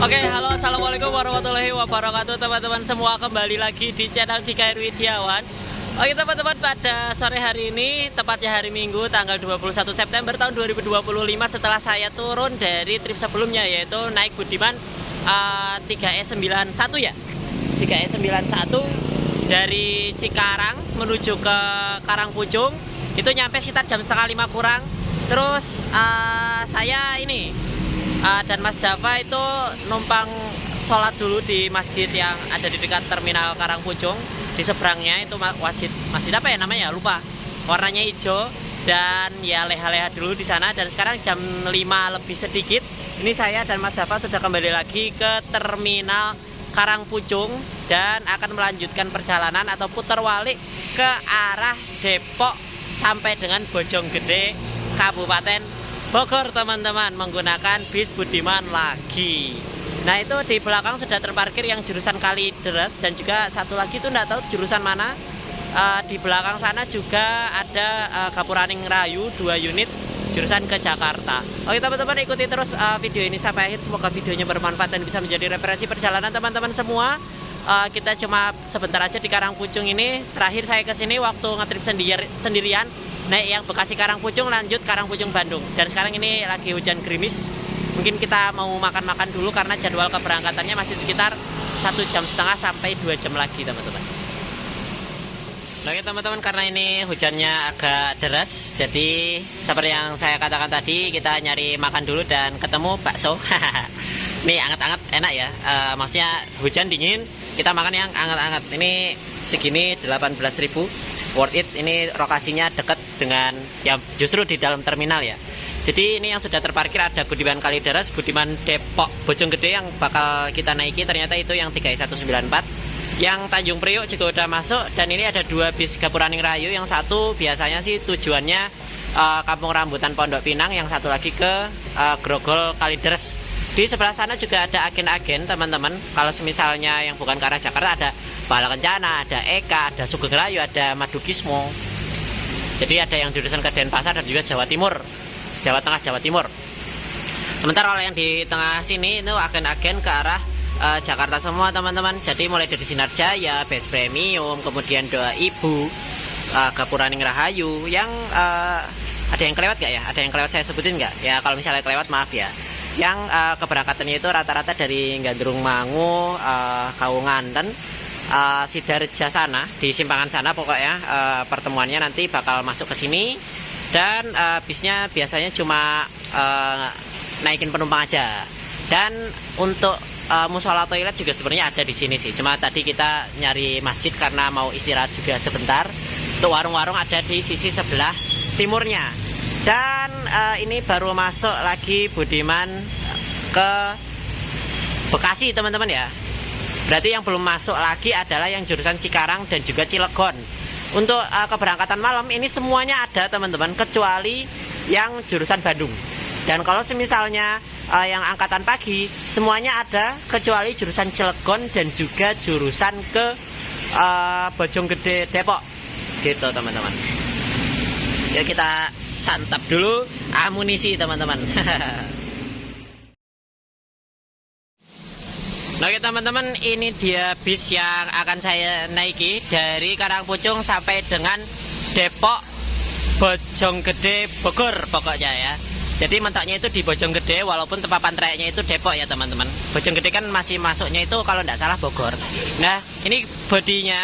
Oke, halo, assalamualaikum warahmatullahi wabarakatuh teman-teman semua, kembali lagi di channel DKR Widiawan. Oke teman-teman, pada sore hari ini, tepatnya hari Minggu tanggal 21 September tahun 2025, setelah saya turun dari trip sebelumnya, yaitu naik Budiman 3E91 ya, 3E91 dari Cikarang menuju ke Karangpucung. Itu nyampe sekitar jam setengah 5 kurang. Terus saya ini dan Mas Dava itu numpang sholat dulu di masjid yang ada di dekat terminal Karangpucung. Di seberangnya itu masjid apa ya namanya, lupa, warnanya hijau. Dan ya leha-leha dulu di sana. Dan sekarang jam 5 lebih sedikit, ini saya dan Mas Dava sudah kembali lagi ke terminal Karangpucung dan akan melanjutkan perjalanan atau putar balik ke arah Depok sampai dengan Bojonggede, Kabupaten Bogor teman-teman, menggunakan bis Budiman lagi. Nah itu di belakang sudah terparkir yang jurusan Kalideres, dan juga satu lagi itu enggak tahu jurusan mana. Di belakang sana juga ada Gapuraning Rayu 2 unit jurusan ke Jakarta. Oke teman-teman, ikuti terus video ini sampai akhir. Semoga videonya bermanfaat dan bisa menjadi referensi perjalanan teman-teman semua. Kita cuma sebentar aja di Karangpucung ini. Terakhir saya kesini waktu ngetrip sendirian, naik yang Bekasi Karangpucung, lanjut Karangpucung Bandung. Dan sekarang ini lagi hujan gerimis. Mungkin kita mau makan-makan dulu karena jadwal keberangkatannya masih sekitar 1,5 jam sampai 2 jam lagi teman-teman. Oke teman-teman, karena ini hujannya agak deras, jadi seperti yang saya katakan tadi, kita nyari makan dulu dan ketemu bakso. Ini anget-anget, enak ya. Maksudnya hujan dingin, kita makan yang anget-anget. Ini segini 18.000, worth it. Ini lokasinya dekat dengan, ya justru di dalam terminal ya. Jadi ini yang sudah terparkir ada Budiman Kalideres, Budiman Depok, Bojonggede yang bakal kita naiki. Ternyata itu yang 3E194. Yang Tanjung Priok juga udah masuk. Dan ini ada 2 bis Gapuraning Rayu. Yang satu biasanya sih tujuannya Kampung Rambutan Pondok Pinang, yang satu lagi ke Grogol Kalideres. Di sebelah sana juga ada agen-agen teman-teman. Kalau misalnya yang bukan ke arah Jakarta, ada Bala Kencana, ada Eka, ada Sugeng Rayu, ada Madukismo. Jadi ada yang jurusan ke Denpasar dan juga Jawa Timur, Jawa Tengah, Jawa Timur. Sementara kalau yang di tengah sini itu agen-agen ke arah Jakarta semua teman-teman. Jadi mulai dari Sinar Jaya, Best Premium, kemudian Doa Ibu, Gapuraning Rahayu. Yang ada yang kelewat gak ya? Ada yang kelewat saya sebutin gak? Ya kalau misalnya kelewat maaf ya. Yang keberangkatannya itu rata-rata dari Gandrung Mangu, Kaunganten, Sidarja sana, di simpangan sana pokoknya. Pertemuannya nanti bakal masuk ke sini. Dan bisnya biasanya cuma naikin penumpang aja. Dan untuk musola toilet juga sebenarnya ada di sini sih. Cuma tadi kita nyari masjid karena mau istirahat juga sebentar. Untuk warung-warung ada di sisi sebelah timurnya. Dan ini baru masuk lagi Budiman ke Bekasi teman-teman ya. Berarti yang belum masuk lagi adalah yang jurusan Cikarang dan juga Cilegon. Untuk keberangkatan malam ini semuanya ada teman-teman, kecuali yang jurusan Bandung. Dan kalau misalnya yang angkatan pagi semuanya ada kecuali jurusan Cilegon dan juga jurusan ke Bojonggede Depok gitu teman-teman. Yuk kita santap dulu amunisi teman-teman. Oke teman-teman, ini dia bis yang akan saya naiki dari Karangpucung sampai dengan Depok, Bojonggede, Bogor pokoknya ya. Jadi mentoknya itu di Bojonggede, walaupun tepapan trayeknya itu Depok ya teman-teman. Bojonggede kan masih masuknya itu kalau tidak salah Bogor. Nah ini bodinya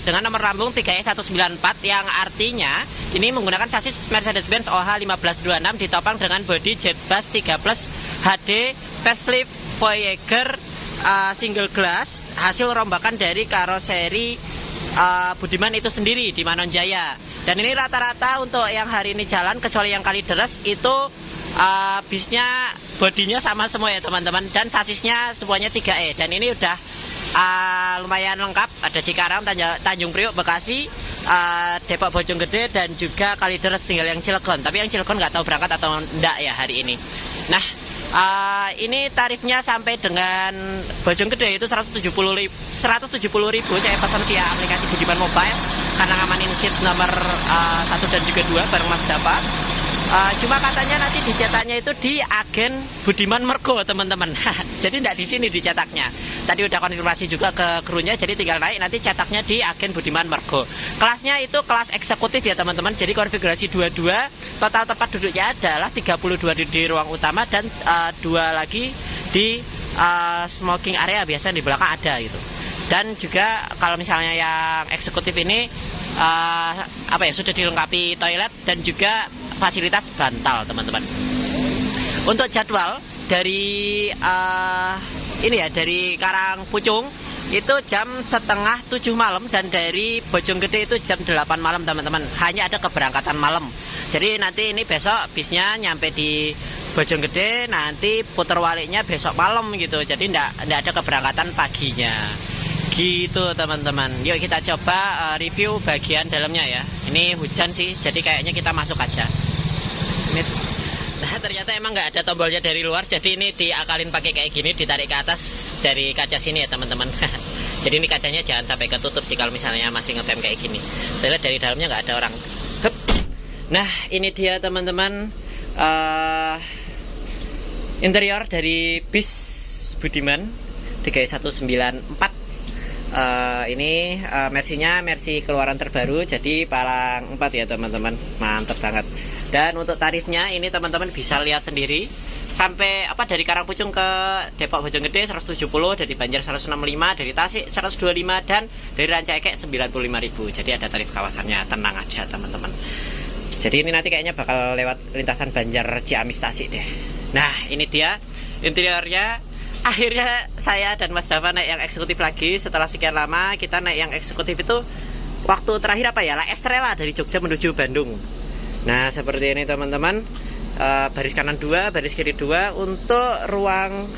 dengan nomor lambung 3E194, yang artinya ini menggunakan sasis Mercedes-Benz OH 1526 ditopang dengan bodi Jetbus 3 Plus HD facelift Voyager single glass, hasil rombakan dari karoseri Budiman itu sendiri di Manonjaya. Dan ini rata-rata untuk yang hari ini jalan kecuali yang Kalideres itu bisnya bodinya sama semua ya teman-teman, dan sasisnya semuanya 3E. Dan ini udah lumayan lengkap, ada Cikarang, Tanjung Priok, Bekasi, Depok, Bojonggede, dan juga Kalideres, tinggal yang Cilegon. Tapi yang Cilegon nggak tahu berangkat atau enggak ya hari ini. Nah, ini tarifnya sampai dengan Bojonggede itu 170.000 saya pesan via aplikasi Budiman Mobile karena ngamanin seat nomor 1 dan juga 2 bareng Mas Dapa. Cuma katanya nanti dicetaknya itu di agen Budiman Mergo teman-teman. Jadi tidak di sini dicetaknya. Tadi udah konfirmasi juga ke krunya, jadi tinggal naik nanti cetaknya di agen Budiman Mergo. Kelasnya itu kelas eksekutif ya teman-teman. Jadi konfigurasi 22, total tempat duduknya adalah 32 di ruang utama dan 2 lagi di smoking area, biasa di belakang ada gitu. Dan juga kalau misalnya yang eksekutif ini sudah dilengkapi toilet dan juga fasilitas bantal teman-teman. Untuk jadwal dari dari Karangpucung itu jam 6:30 malam, dan dari Bojonggede itu jam 8 malam teman-teman. Hanya ada keberangkatan malam. Jadi nanti ini besok bisnya nyampe di Bojonggede, nanti putar waliknya besok malam gitu. Jadi enggak ada keberangkatan paginya. Gitu teman-teman. Yuk kita coba review bagian dalamnya ya. Ini hujan sih, jadi kayaknya kita masuk aja. Nah ternyata emang nggak ada tombolnya dari luar, jadi ini diakalin pakai kayak gini, ditarik ke atas dari kaca sini ya teman-teman. Jadi ini kacanya jangan sampai ketutup sih kalau misalnya masih ngetem kayak gini. Saya lihat dari dalamnya nggak ada orang. Hup. Nah ini dia teman-teman interior dari bis Budiman 3194. Ini mercy keluaran terbaru, jadi palang 4 ya teman-teman, mantap banget. Dan untuk tarifnya ini teman-teman bisa lihat sendiri, sampai dari Karangpucung ke Depok Bojonggede 170, dari Banjar 165, dari Tasik 125, dan dari Rancaikek 95.000. Jadi ada tarif kawasannya, tenang aja teman-teman. Jadi ini nanti kayaknya bakal lewat lintasan Banjar Ciamis Tasik deh. Nah ini dia interiornya. Akhirnya saya dan Mas Dava naik yang eksekutif lagi. Setelah sekian lama kita naik yang eksekutif itu waktu terakhir La Estrella dari Jogja menuju Bandung. Nah seperti ini teman-teman, baris kanan 2, baris kiri 2. Untuk ruang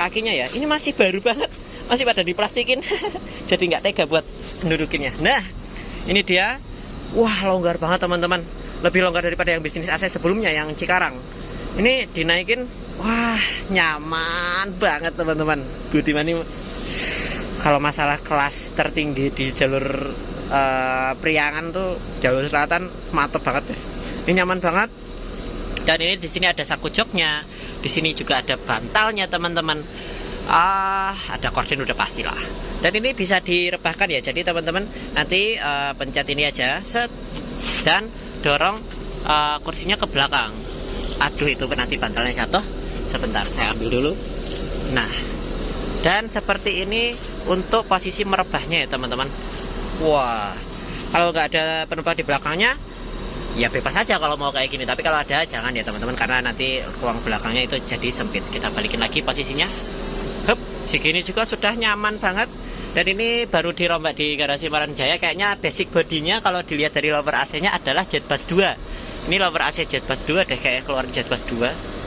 kakinya ya, ini masih baru banget, masih pada diplastikin. Jadi nggak tega buat mendudukinnya. Nah ini dia, wah longgar banget teman-teman, lebih longgar daripada yang bisnis AC sebelumnya yang Cikarang. Ini dinaikin, wah nyaman banget teman-teman. Budiman ini kalau masalah kelas tertinggi di jalur Priangan tuh jalur selatan mantep banget deh. Ini nyaman banget. Dan ini di sini ada saku joknya, di sini juga ada bantalnya teman-teman. Ada korden udah pastilah. Dan ini bisa direbahkan ya. Jadi teman-teman nanti pencet ini aja, set, dan dorong kursinya ke belakang. Aduh itu nanti bantalnya jatuh. Sebentar saya ambil dulu. Nah, dan seperti ini untuk posisi merebahnya ya teman-teman. Wah, kalau nggak ada penumpang di belakangnya ya bebas aja kalau mau kayak gini. Tapi kalau ada jangan ya teman-teman, karena nanti ruang belakangnya itu jadi sempit. Kita balikin lagi posisinya. Hup, segini juga sudah nyaman banget. Dan ini baru dirombak di garasi Manonjaya. Kayaknya basic bodinya kalau dilihat dari lower AC-nya adalah Jetbus 2. Ini lower AC Jetbus 2 deh, kayak keluar Jetbus 2.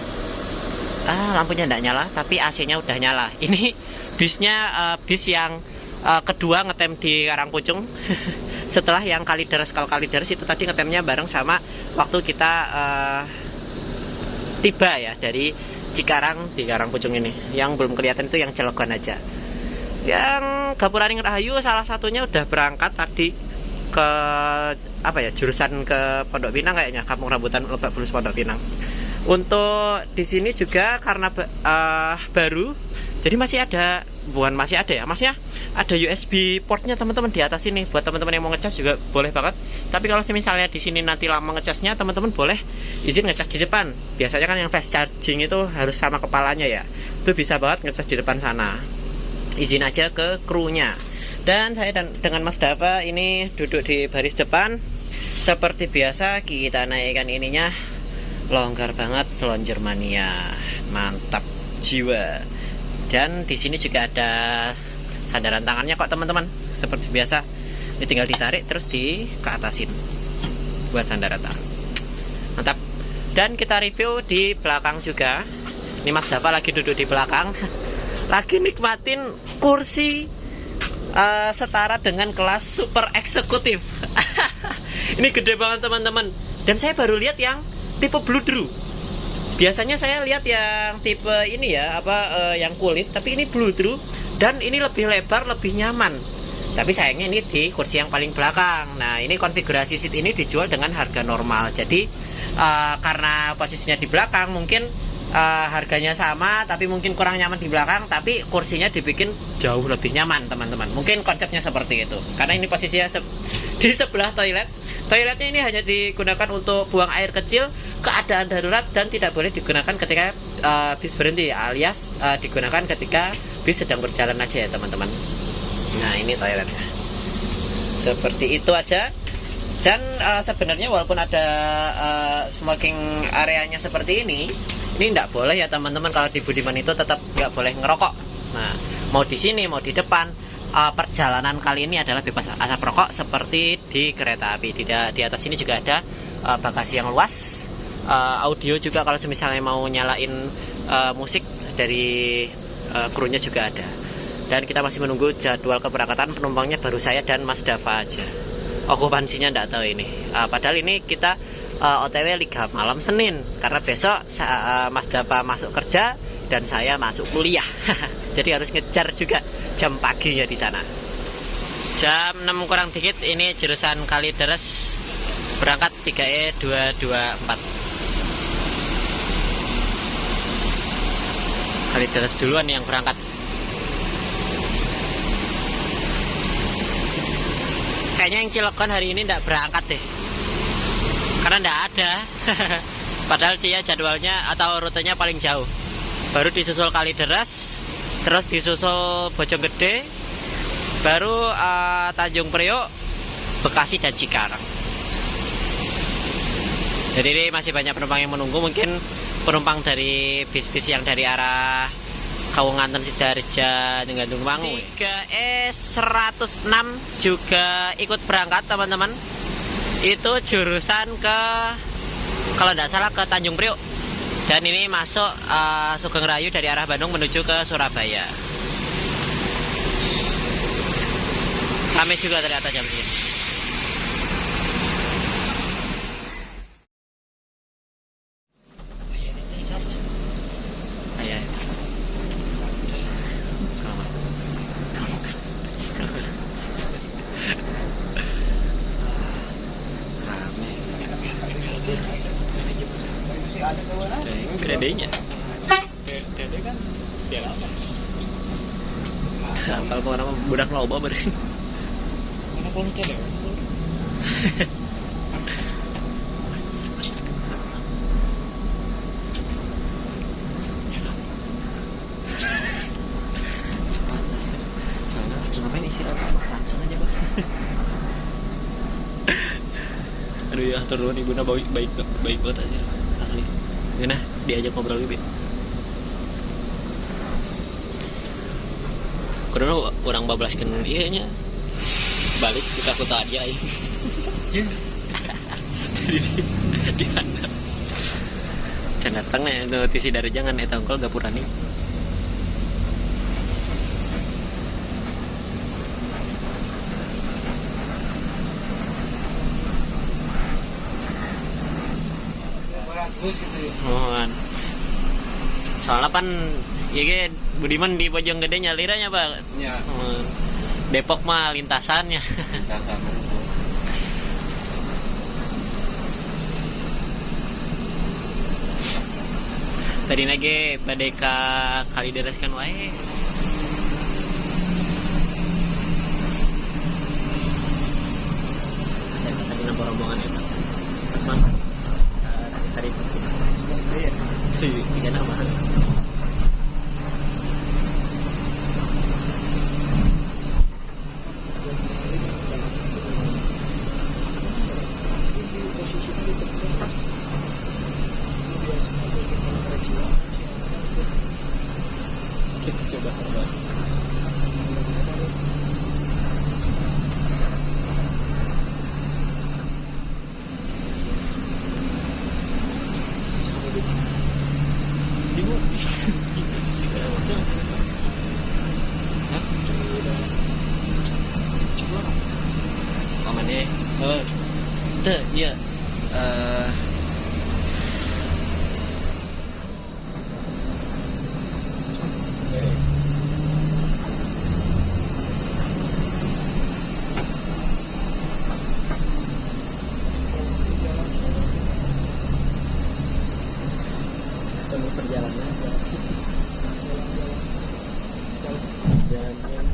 Lampunya enggak nyala, tapi AC-nya udah nyala. Ini bisnya bis yang kedua ngetem di Karangpucung. Setelah yang Kalideres. Kalau Kalideres itu tadi ngetemnya bareng sama waktu kita tiba ya dari Cikarang di Karangpucung ini. Yang belum kelihatan itu yang Cilegon aja. Yang Gapuraning Rahayu salah satunya udah berangkat tadi ke jurusan ke Pondok Pinang, kayaknya Kampung Rambutan Lebak Bulus Pondok Pinang. Untuk di sini juga karena baru, jadi masih ada masnya ada USB portnya teman-teman di atas sini. Buat teman-teman yang mau ngecas juga boleh banget. Tapi kalau misalnya di sini nanti lama ngecasnya, teman-teman boleh izin ngecas di depan. Biasanya kan yang fast charging itu harus sama kepalanya ya. Itu bisa banget ngecas di depan sana. Izin aja ke krunya. Dan saya dengan Mas Dava ini duduk di baris depan. Seperti biasa kita naikkan ininya, longgar banget, selonjor mania, mantap jiwa. Dan di sini juga ada sandaran tangannya kok teman-teman. Seperti biasa Ini tinggal ditarik terus ke atasin buat sandar rata. Mantap. Dan kita review di belakang juga. Ini Mas Dava lagi duduk di belakang, lagi nikmatin kursi setara dengan kelas super eksekutif. Ini gede banget teman-teman. Dan saya baru lihat yang tipe bludru. Biasanya saya lihat yang tipe ini ya, yang kulit, tapi ini bludru dan ini lebih lebar, lebih nyaman. Tapi sayangnya ini di kursi yang paling belakang. Nah, ini konfigurasi seat ini dijual dengan harga normal. Jadi karena posisinya di belakang mungkin harganya sama, tapi mungkin kurang nyaman di belakang, tapi kursinya dibikin jauh lebih nyaman teman-teman. Mungkin konsepnya seperti itu. Karena ini posisinya di sebelah toilet. Toiletnya ini hanya digunakan untuk buang air kecil, keadaan darurat, dan tidak boleh digunakan ketika bis berhenti, alias digunakan ketika bis sedang berjalan aja ya teman-teman. Nah, ini toiletnya seperti itu aja. Dan sebenarnya walaupun ada smoking areanya seperti ini tidak boleh ya teman-teman. Kalau di Budiman itu tetap nggak boleh ngerokok. Nah, mau di sini mau di depan, perjalanan kali ini adalah bebas asap rokok seperti di kereta api. Di atas ini juga ada bagasi yang luas, audio juga kalau misalnya mau nyalain musik dari krunya juga ada. Dan kita masih menunggu jadwal keberangkatan penumpangnya, baru saya dan Mas Dava aja. Okupansinya enggak tahu ini. Padahal ini kita OTW Liga malam Senin, karena besok Mas Dava masuk kerja dan saya masuk kuliah. Jadi harus ngejar juga jam paginya di sana. Jam 6 kurang dikit ini jurusan Kalideres, berangkat 3E 224. Kalideres duluan yang berangkat. Kayaknya yang Cilegon hari ini tidak berangkat deh, karena tidak ada. Padahal dia jadwalnya atau rutenya paling jauh. Baru disusul Kalideres, terus disusul Bojonggede, baru Tanjung Priok, Bekasi, dan Cikarang. Jadi ini masih banyak penumpang yang menunggu. Mungkin penumpang dari bis-bis yang dari arah Kawunganten, Sidareja, dengan Tungmangu. 3E 106 juga ikut berangkat teman-teman. Itu jurusan kalau tidak salah ke Tanjung Priok. Dan ini masuk Sugeng Rayu dari arah Bandung menuju ke Surabaya. Ramai juga ternyata jam segini. Dedenya Dede kan dia apa? Kalau orang budak loba berarti. Mana kalau cedek? Soalnya ngapain istirahat langsung aja Pak. Aduh ya turun ibu na baik banget aja asli. Nah, diajak ngobrol gitu. Kudu orang bablaskeun ieu nya. Balik kita kota aja aing. Jadi di mana? Can datang nih notisi dari jangan eta ongkol gapurani. Mohon. Soalnya kan iya Budiman di Bojonggede nyaliranya Pak. Iya. Depok mah lintasannya. Lintasan. Tadi lagi badai ka Kalideres kan wae. Saya tadi nambah rombongan ya Pak. Pas mana? Tadi iya. Tiga nama. Kita coba. Oh, iya. Eh, Penuh perjalanan. Jalan-jalan.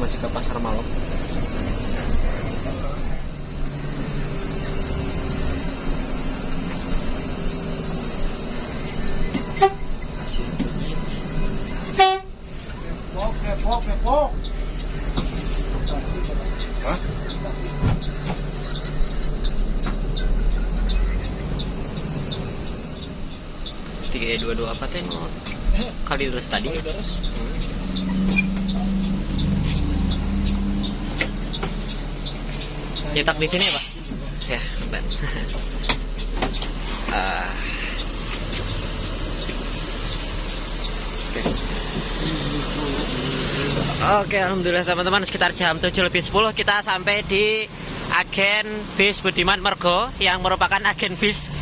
masih ke pasar malam. Depok. Hah? Tiga dua apa teh mau kali terus tadi? Cetak di sini ya Pak? Ya, bentar. Oke, alhamdulillah teman-teman, sekitar jam 7:10 kita sampai di agen bis Budiman Mergo yang merupakan agen bis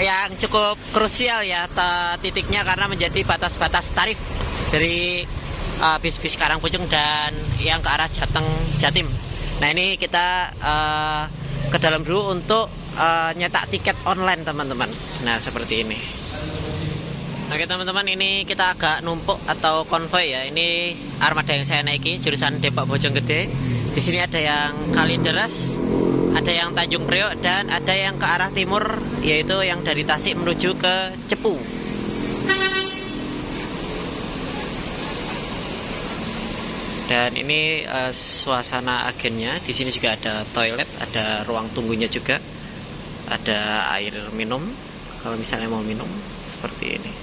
yang cukup krusial ya titiknya, karena menjadi batas-batas tarif dari bis-bis Karangpucung dan yang ke arah Jateng Jatim. Nah, ini kita ke dalam dulu untuk nyetak tiket online teman-teman. Nah, seperti ini. Oke teman-teman, ini kita agak numpuk atau konvoy ya. Ini armada yang saya naiki jurusan Depok Bojonggede. Di sini ada yang Kalideres, ada yang Tanjung Priok, dan ada yang ke arah timur, yaitu yang dari Tasik menuju ke Cepu. Dan ini suasana agennya. Di sini juga ada toilet, ada ruang tunggunya juga, ada air minum kalau misalnya mau minum, seperti ini.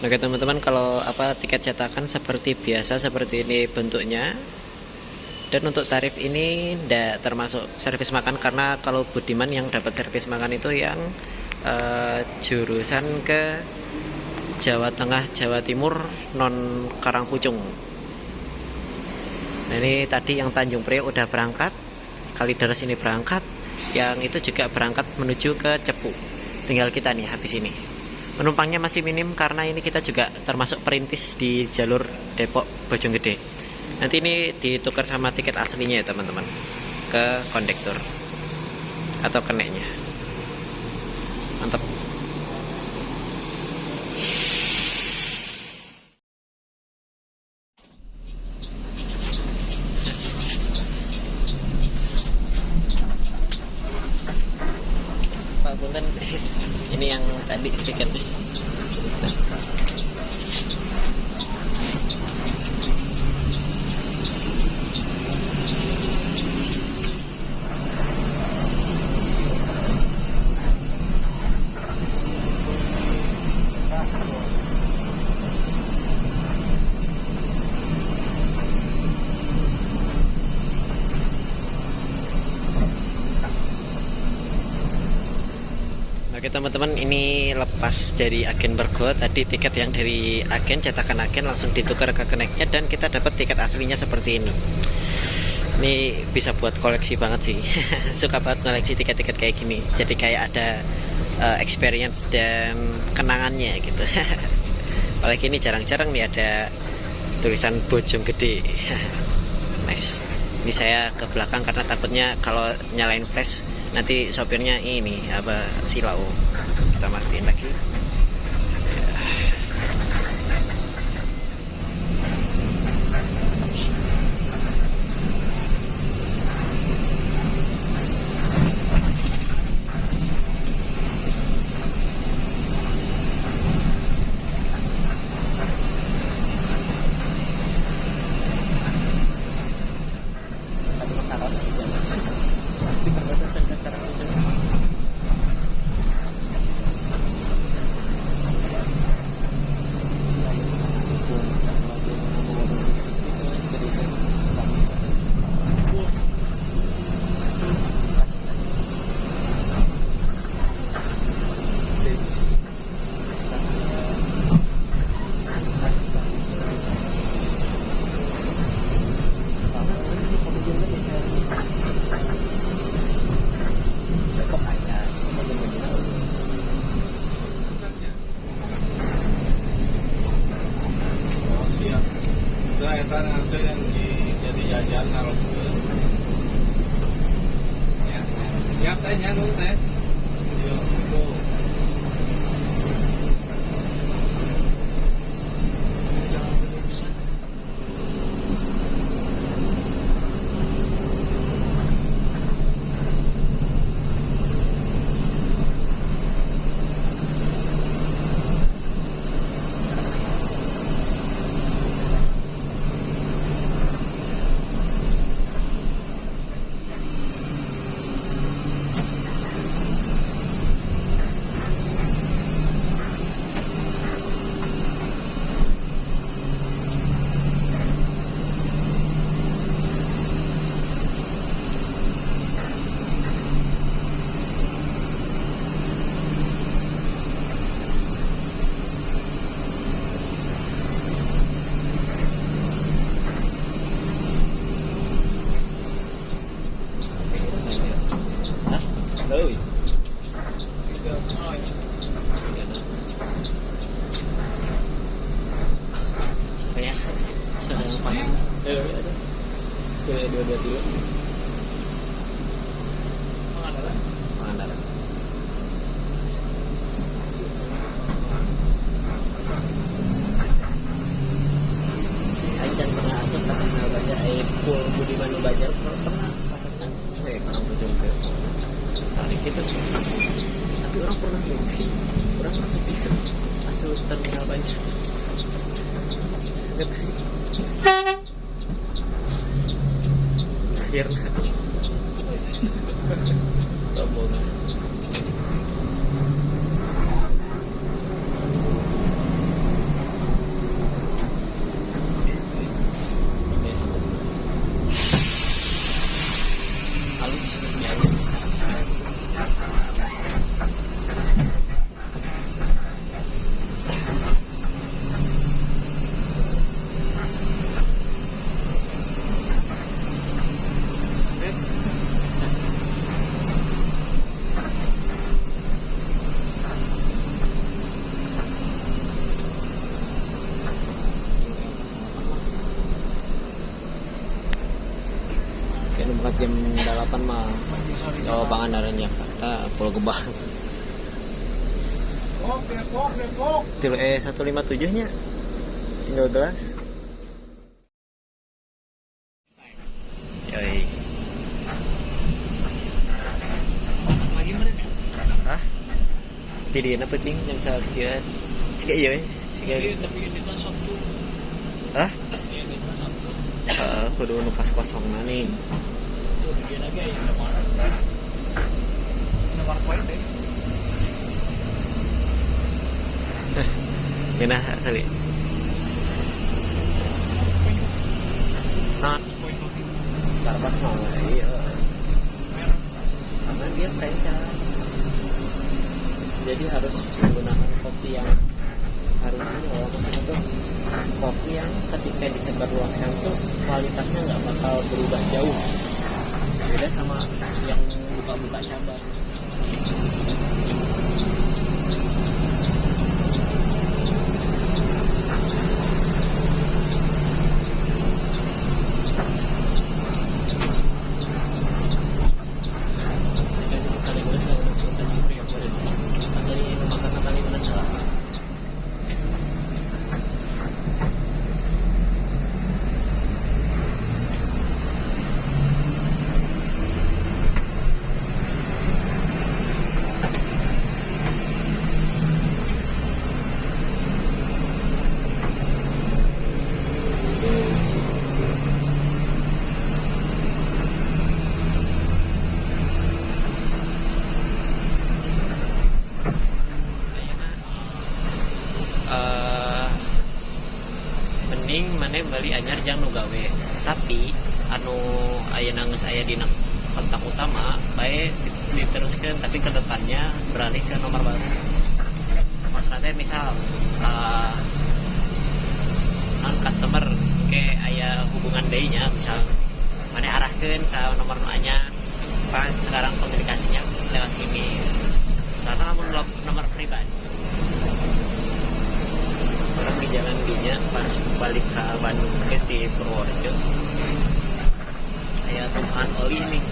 Oke teman-teman, kalau tiket cetakan seperti biasa, seperti ini bentuknya. Dan untuk tarif ini tidak termasuk servis makan, karena kalau Budiman yang dapat servis makan itu yang jurusan ke Jawa Tengah, Jawa Timur, non Karangpucung. Nah, ini tadi yang Tanjung Priok udah berangkat, Kalideres ini berangkat, yang itu juga berangkat menuju ke Cepu. Tinggal kita nih habis ini. Penumpangnya masih minim karena ini kita juga termasuk perintis di jalur Depok Bojonggede. Nanti ini ditukar sama tiket aslinya ya teman-teman, ke kondektur atau keneknya. Mantap. Pak Bunten, ini yang tadi tiketnya. Oke teman-teman, ini lepas dari agen Mergo. Tadi tiket yang dari agen, cetakan agen, langsung ditukar ke keneknya, dan kita dapat tiket aslinya seperti ini. Ini bisa buat koleksi banget sih. Suka banget koleksi tiket-tiket kayak gini. Jadi kayak ada experience dan kenangannya gitu. Apalagi ini jarang-jarang nih ada tulisan Bojonggede. Nice. Ini saya ke belakang karena takutnya kalau nyalain flash nanti sopirnya ini silau. Kita matiin lagi. Itu yang jadi jajan harus ya teh nyanu teh 223 Pangandaran. Acan pernah asup ke terminal Banjar, full Budiman Banjar pernah pasangkan orang berjumpa tarik gitu. Tapi orang pernah mimpi orang masuk itu asup terminal Banjar. Akhirnya rombongan. Jam 8 mah Pangandaran Jakarta Pulau Gebang. Tilu 157 nya single glass. Yoi. Lagi mana? Hah? Tidina penting jam sakieu. Siga ieu siga tapi ini kan Sabtu. Hah? Kudu nu pas kosongna nih. Gimana asli? Nah, Starbucks mau iya. Sama dia franchise. Jadi harus menggunakan kopi yang harus ini kalau maksudnya tuh kopi yang ketika disebarluaskan tuh kualitasnya nggak bakal berubah jauh. Beda sama yang buka-buka cabang. Mana Bali anyar jang nu gawe tapi anu ayeuna geus aya dina kontak utama bae diteruskeun tapi ke depannya beralih ke nomor baru. Maksudnya teh misal non customer ke aya hubungan deui nya misal mana arahkeun ke nomor nu anyar pas sekarang komunikasinya lewat ini misalkan lamun nomor pribadi orang di jalan dinya pas balik ke Bandung ke di Purworejo aya tumpahan oli nih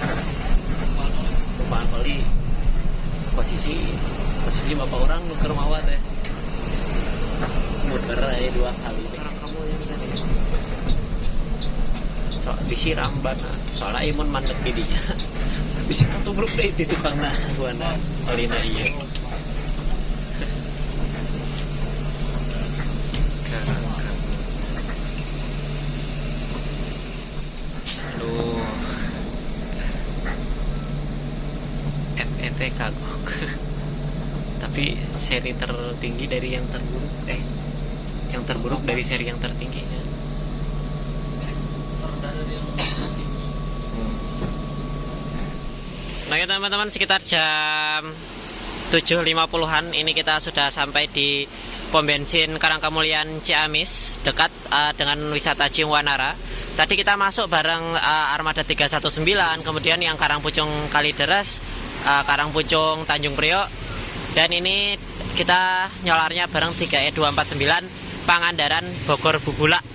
tumpahan oli posisi bapak orang ke rumah teh muter aja 2 kali orang kamu yang tadi so disiram bana soalnya imun mandek didinya bisa ketubruk deh di tukang nasi buana olina iya. Kagok tapi seri tertinggi dari yang terburuk yang terburuk dari seri yang tertingginya terendah dari yang tertinggi. Nah ya teman-teman sekitar jam 7.50-an ini kita sudah sampai di pom bensin Karangkamulian Ciamis dekat dengan wisata Ciwanara. Tadi kita masuk bareng Armada 319 kemudian yang Karangpucung Kalideres, Karangpucung Tanjung Priok, dan ini kita nyolarnya bareng 3E249 Pangandaran Bogor Bubulak.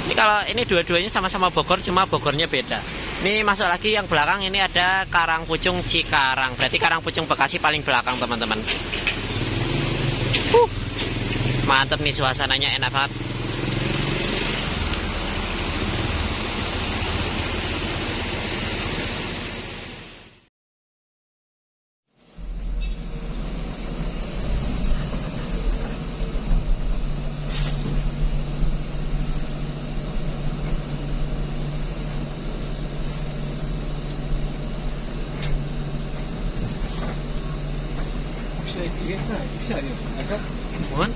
Ini kalau ini dua-duanya sama-sama Bogor, cuma Bogornya beda. Ini masuk lagi yang belakang, ini ada Karangpucung Cikarang. Berarti Karangpucung Bekasi paling belakang teman-teman. Mantep nih, suasananya enak banget. Mohon.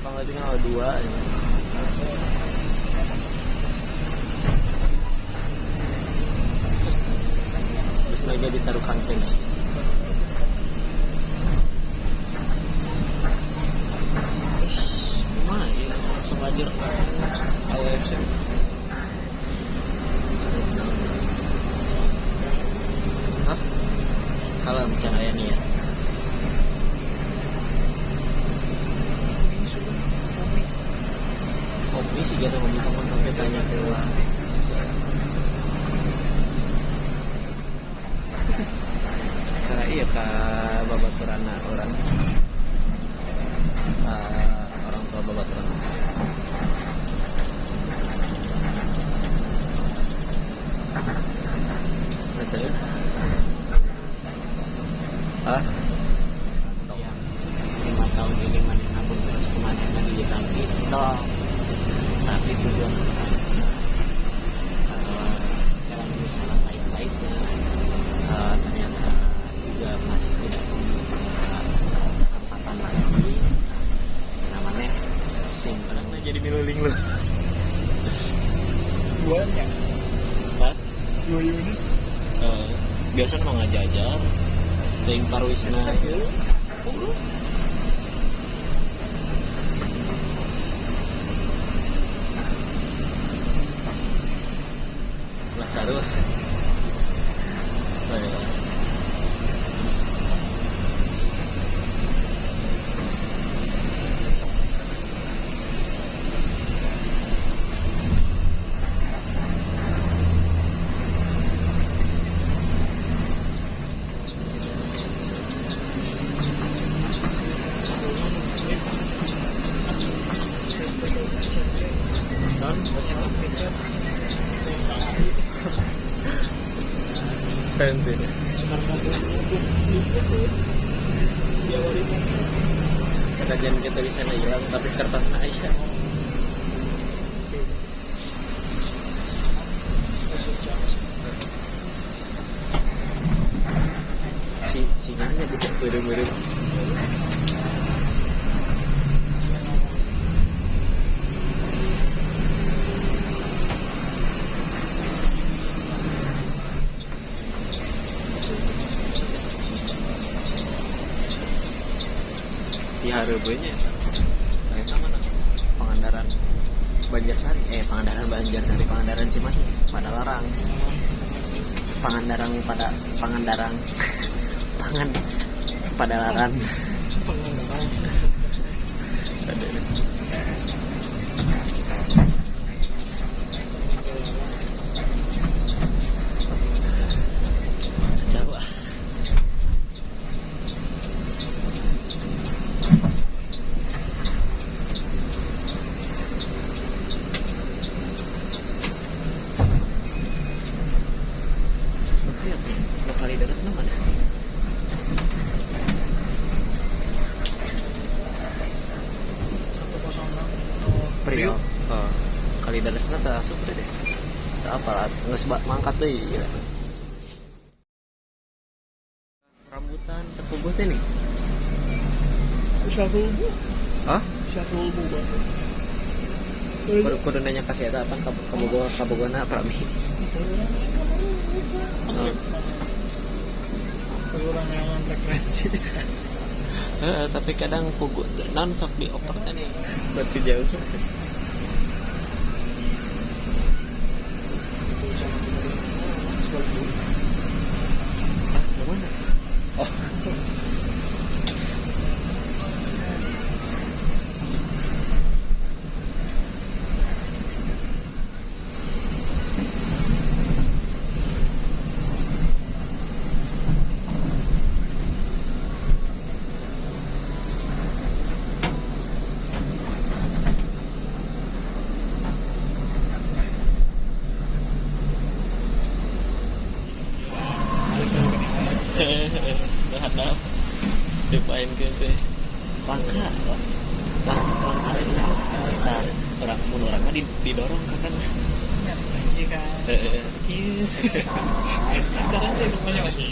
Panggal tinggal 2 ya. Terus lagi ditaruh kantong. Lumayan, langsung aja AWFM. Hah? Kalau bicara ya nih ya. Kopi sih kita ngomong sampai banyak keluar. Karena iya kak babaturan orang orang tua babaturan. Betul. Ah? 5 tahun ini mana nabung terus kemana di Jambi? No. Tapi tujuan jalan misalnya baik-baiknya ternyata juga masih tidak punya kesempatan lagi, namanya sing kadang jadi miluling lu buahnya Hah? Ini biasa mau ngajajar yang parwisana itu harus Pente. Kajian kita bisa hilang tapi kertasnya Aisyah. Sinyalnya bisa mirip-mirip. Di Harebenya mereka mana Pangandaran Banjarsari Pangandaran Cimahi pada larang Pangandaran pada larang Apalah nges mangkat tuh gila. Rambutan terpuguh ini. Syahrul Bu. Hah? Syahrul Bu banget. Kudu nanya kasih eta apa kabogona prami. Kurang yang frekuensi. Tapi kadang pugu non sok dioper kan nih buat jauh sok. Kemana? Oh. Hadap dipain gitu langka orangnya didorong kan Jika caranya rumahnya masih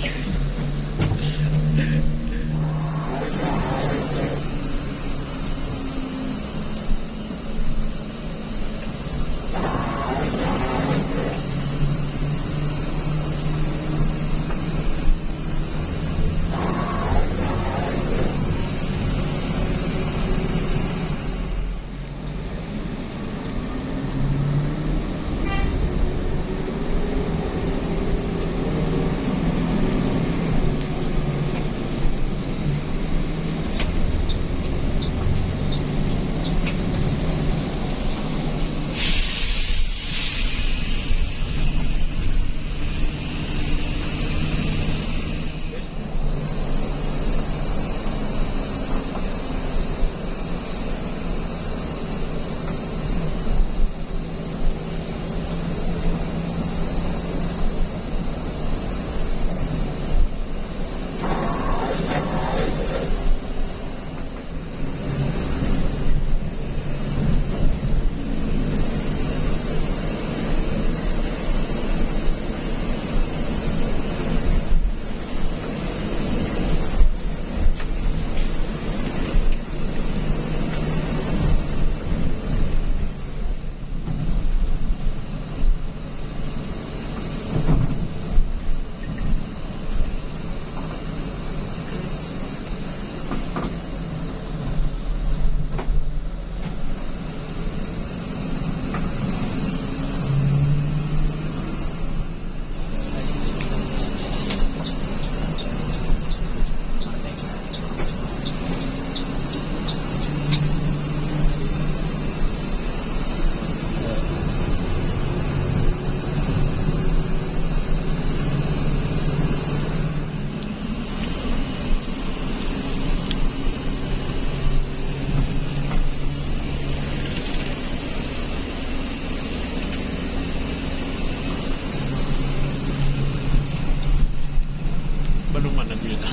Bandung mana bila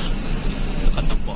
dekat Tempo.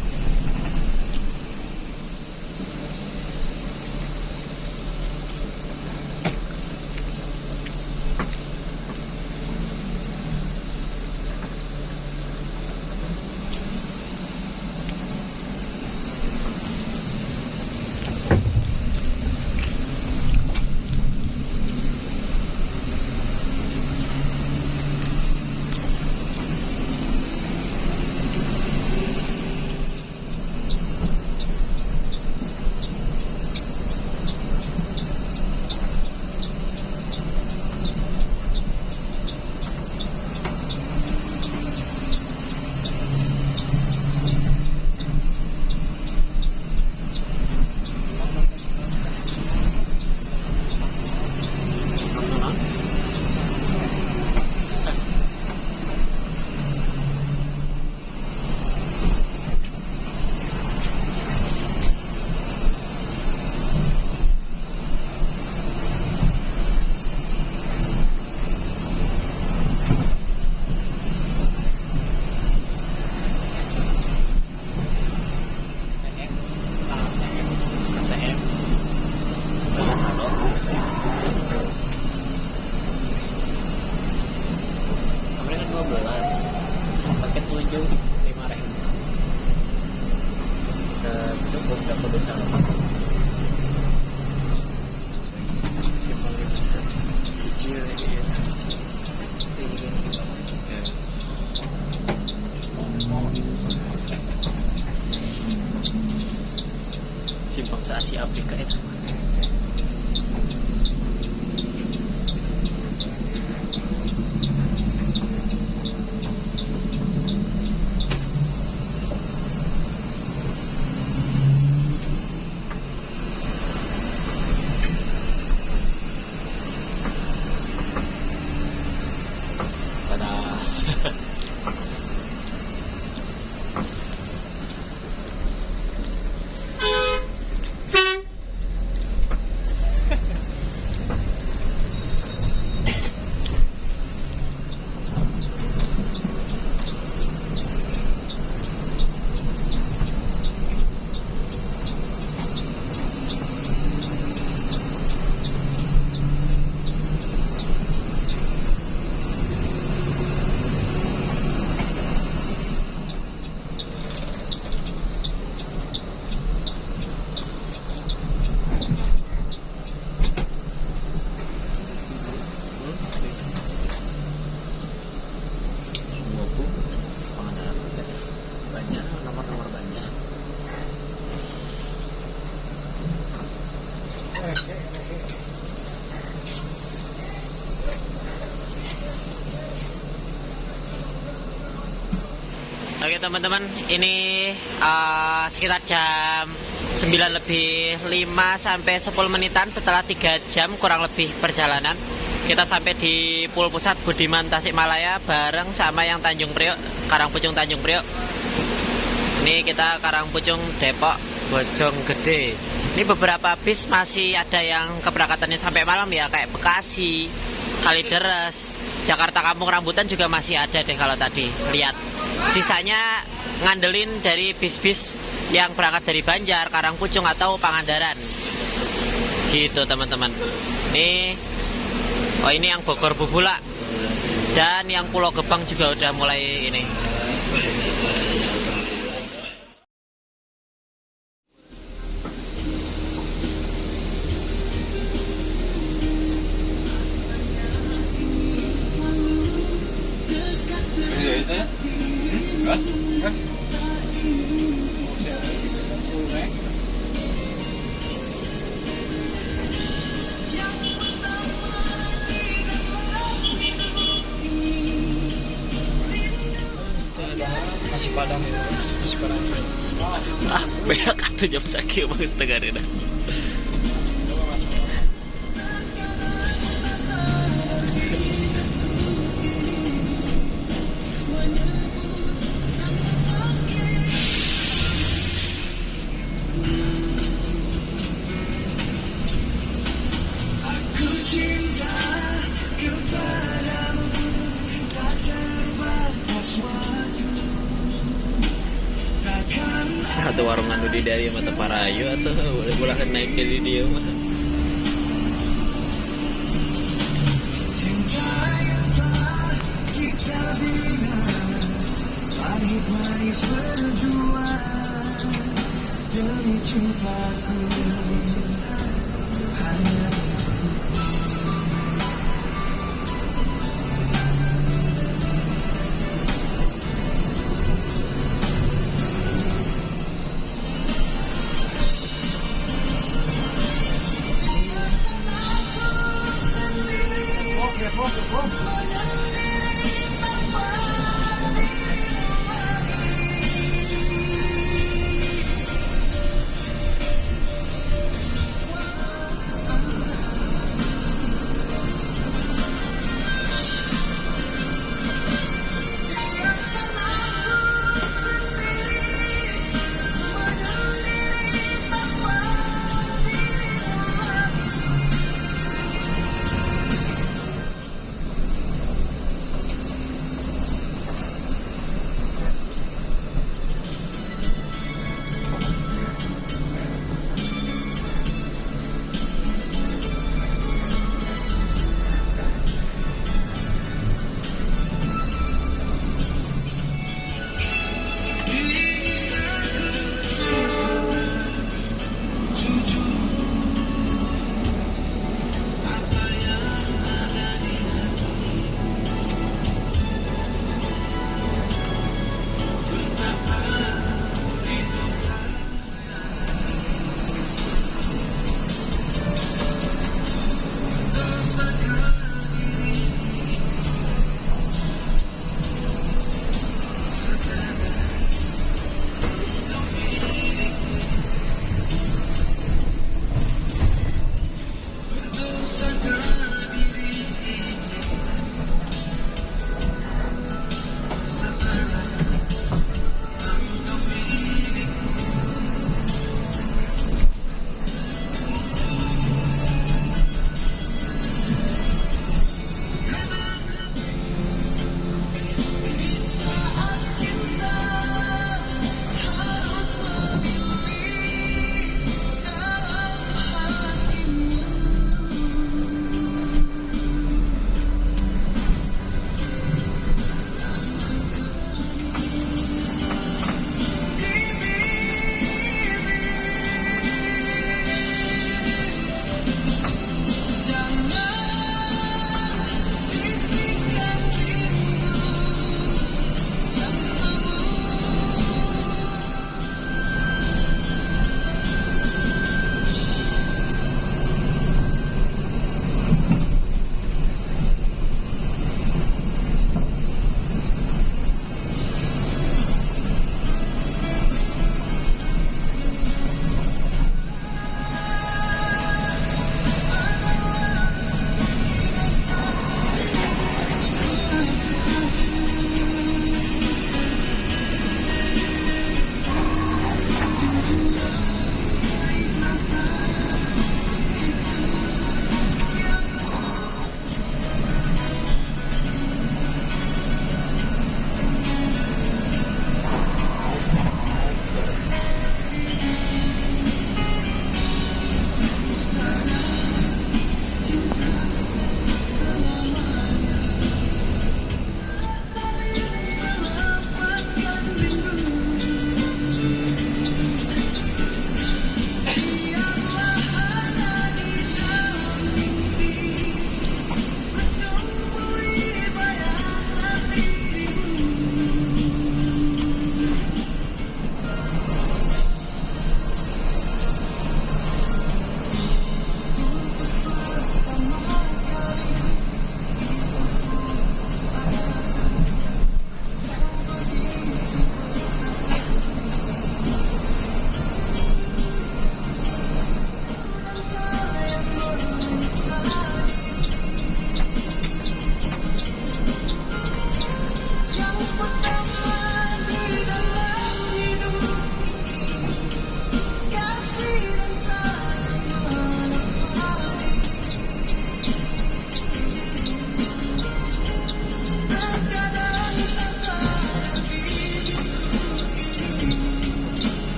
pabrik itu. Oke teman-teman, ini sekitar jam 9:05 sampai 10 menitan setelah 3 jam kurang lebih perjalanan. Kita sampai di Pul Pusat Budiman Tasikmalaya bareng sama yang Tanjung Priok, Karangpucung Tanjung Priok. Ini kita Karangpucung Depok Bojonggede. Ini beberapa bis masih ada yang keberangkatannya sampai malam ya, kayak Bekasi, Kalideres, Jakarta Kampung Rambutan juga masih ada deh kalau tadi lihat. Sisanya ngandelin dari bis-bis yang berangkat dari Banjar, Karangpucung atau Pangandaran. Gitu teman-teman. Ini yang Bogor Bubulak dan yang Pulau Gebang juga udah mulai ini. Gas? Gas? Masih padam itu. Masih padam. Beak atuh jam sakieu mah geus teu garena. Atau warung anu di dari mata parayu atau boleh naik ke dia mah.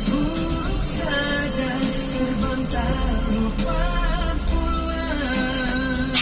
Buruk saja terbang tak lupa pulang.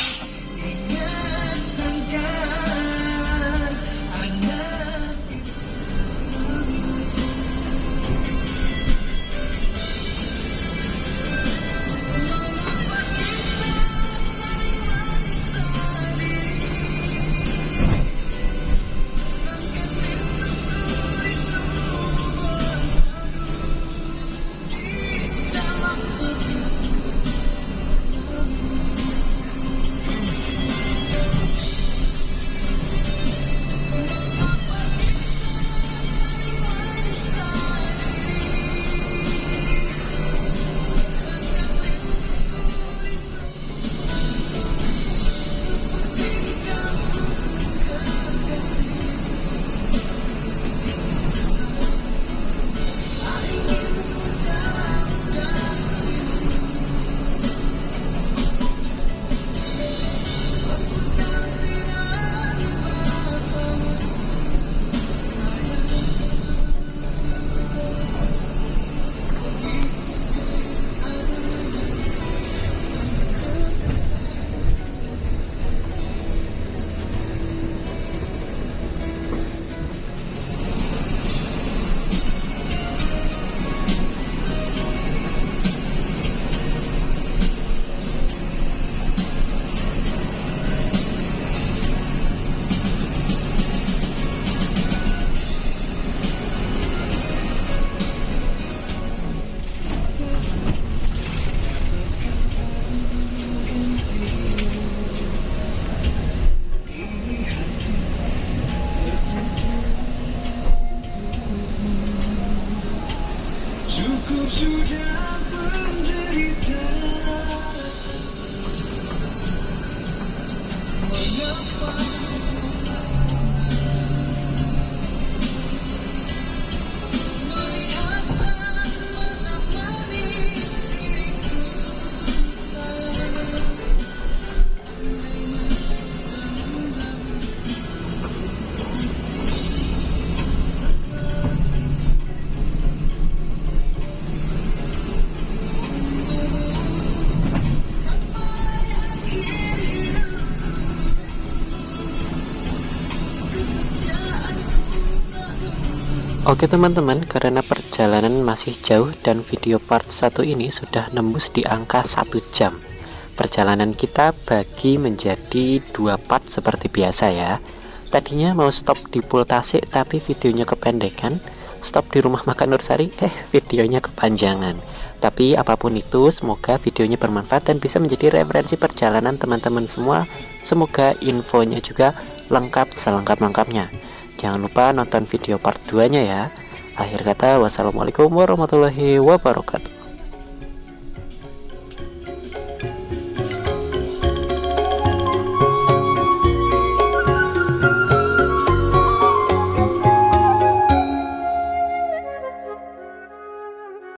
Oke teman-teman, karena perjalanan masih jauh dan video part 1 ini sudah nembus di angka 1 jam. Perjalanan kita bagi menjadi 2 part seperti biasa ya. Tadinya mau stop di Pulau Tasik tapi videonya kependekan. Stop di rumah makan Nursari, videonya kepanjangan. Tapi apapun itu, semoga videonya bermanfaat dan bisa menjadi referensi perjalanan teman-teman semua. Semoga infonya juga lengkap selengkap-lengkapnya. Jangan lupa nonton video part 2 nya ya. Akhir kata, wassalamualaikum warahmatullahi wabarakatuh.